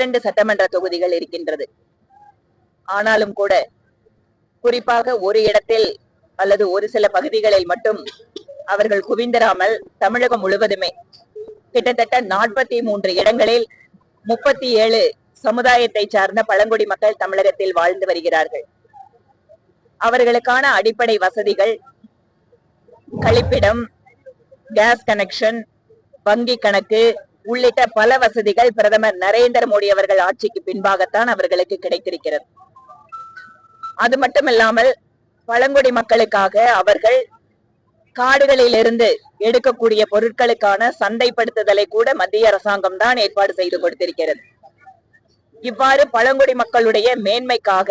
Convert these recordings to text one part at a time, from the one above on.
2 சட்டமன்ற தொகுதிகள் இருக்கின்றது. ஆனாலும் கூட குறிப்பாக ஒரு இடத்தில் அல்லது ஒரு சில பகுதிகளில் மட்டும் அவர்கள் குவிந்திராமல் தமிழகம் முழுவதுமே கிட்டத்தட்ட 43 இடங்களில் 37 சமுதாயத்தை சார்ந்த பழங்குடி மக்கள் தமிழகத்தில் வாழ்ந்து வருகிறார்கள். அவர்களுக்கான அடிப்படை வசதிகள், கழிப்பிடம், கேஸ் கனெக்ஷன், வங்கி கணக்கு உள்ளிட்ட பல வசதிகள் பிரதமர் நரேந்திர மோடி அவர்கள் ஆட்சிக்கு பின்பாகத்தான் அவர்களுக்கு கிடைத்திருக்கிறது. அது மட்டுமில்லாமல் பழங்குடி மக்களுக்காக அவர்கள் காடுகளில் இருந்து எடுக்கக்கூடிய பொருட்களுக்கான சந்தைப்படுத்துதலை கூட மத்திய அரசாங்கம் தான் ஏற்பாடு செய்து கொடுத்திருக்கிறது. இவ்வாறு பழங்குடி மக்களுடைய மேன்மைக்காக,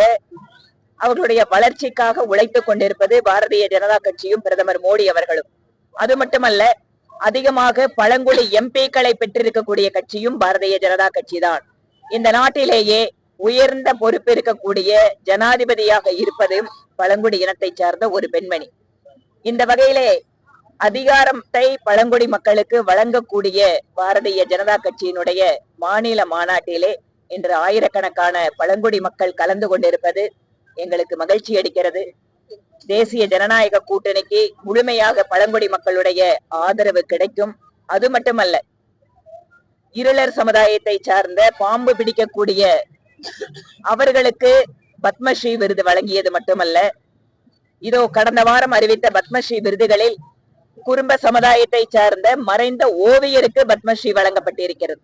அவர்களுடைய வளர்ச்சிக்காக உழைத்துக் கொண்டிருப்பது பாரதிய ஜனதா கட்சியும் பிரதமர் மோடி அவர்களும். அது மட்டுமல்ல, அதிகமாக பழங்குடி எம்பிக்களை பெற்றிருக்கக்கூடிய கட்சியும் பாரதிய ஜனதா கட்சி தான். இந்த நாட்டிலேயே உயர்ந்த பொறுப்பு இருக்கக்கூடிய ஜனாதிபதியாக இருப்பதும் பழங்குடி இனத்தை சார்ந்த ஒரு பெண்மணி. இந்த வகையிலே அதிகாரத்தை பழங்குடி மக்களுக்கு வழங்கக்கூடிய பாரதிய ஜனதா கட்சியினுடைய மாநில மாநாட்டிலே இன்று ஆயிரக்கணக்கான பழங்குடி மக்கள் கலந்து கொண்டிருப்பது எங்களுக்கு மகிழ்ச்சி அளிக்கிறது. தேசிய ஜனநாயக கூட்டணிக்கு முழுமையாக பழங்குடி மக்களுடைய ஆதரவு கிடைக்கும். அது மட்டுமல்ல, இருளர் சமுதாயத்தை சார்ந்த பாம்பு பிடிக்கக்கூடிய அவர்களுக்கு பத்மஸ்ரீ விருது வழங்கியது மட்டுமல்ல, இதோ கடந்த வாரம் அறிவித்த பத்மஸ்ரீ விருதுகளில் குறும்ப சமுதாயத்தை சார்ந்த மறைந்த ஓவியருக்கு பத்மஸ்ரீ வழங்கப்பட்டிருக்கிறது.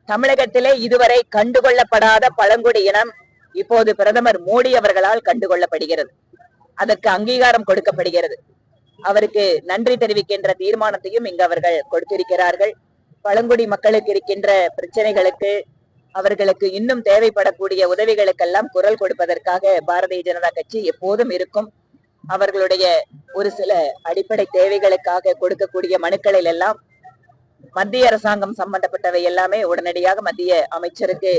தமிழகத்திலே இதுவரை கண்டுகொள்ளப்படாத பழங்குடி இனம் இப்போது பிரதமர் மோடி அவர்களால் கண்டுகொள்ளப்படுகிறது. அதற்கு அங்கீகாரம் கொடுக்கப்படுகிறது. அவருக்கு நன்றி தெரிவிக்கின்ற தீர்மானத்தையும் இங்கு அவர்கள் கொடுத்திருக்கிறார்கள். பழங்குடி மக்களுக்கு இருக்கின்ற பிரச்சனைகளுக்கு, அவர்களுக்கு இன்னும் தேவைப்படக்கூடிய உதவிகளுக்கெல்லாம் குரல் கொடுப்பதற்காக பாரதிய ஜனதா கட்சி எப்போதும் இருக்கும். அவர்களுடைய ஒரு சில அடிப்படை தேவைகளுக்காக கொடுக்கக்கூடிய மனுக்களில் எல்லாம் மத்திய அரசாங்கம் சம்பந்தப்பட்டவை எல்லாமே உடனடியாக மத்திய அமைச்சருக்கு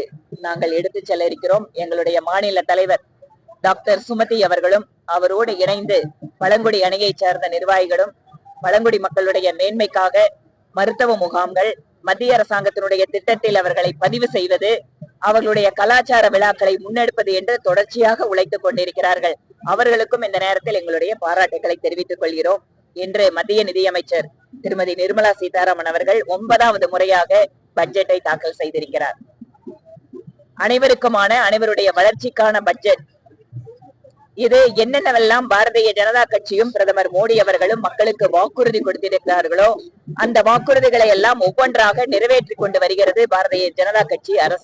நாங்கள் எடுத்து செல்ல இருக்கிறோம். எங்களுடைய மாநில தலைவர் டாக்டர் சுமதி அவர்களும் அவரோடு இணைந்து பழங்குடி அணியை சார்ந்த நிர்வாகிகளும் பழங்குடி மக்களுடைய மேன்மைக்காக மருத்துவ முகாம்கள், மத்திய அரசாங்கத்தினுடைய திட்டத்தில் அவர்களை பதிவு செய்வது, அவர்களுடைய கலாச்சார விழாக்களை முன்னெடுப்பது என்று தொடர்ச்சியாக உழைத்துக் கொண்டிருக்கிறார்கள். அவர்களுக்கும் இந்த நேரத்தில் எங்களுடைய பாராட்டுகளை தெரிவித்துக் கொள்கிறோம். இன்று மத்திய நிதியமைச்சர் திருமதி நிர்மலா சீதாராமன் அவர்கள் 9வது முறையாக பட்ஜெட்டை தாக்கல் செய்திருக்கிறார். அனைவருக்குமான, அனைவருடைய வளர்ச்சிக்கான பட்ஜெட் இது. என்னென்னவெல்லாம் பாரதிய ஜனதா கட்சியும் பிரதமர் மோடி அவர்களும் மக்களுக்கு வாக்குறுதி கொடுத்திருக்கிறார்களோ அந்த வாக்குறுதிகளை எல்லாம் ஒவ்வொன்றாக நிறைவேற்றிக் கொண்டு வருகிறது பாரதிய ஜனதா கட்சி அரசு.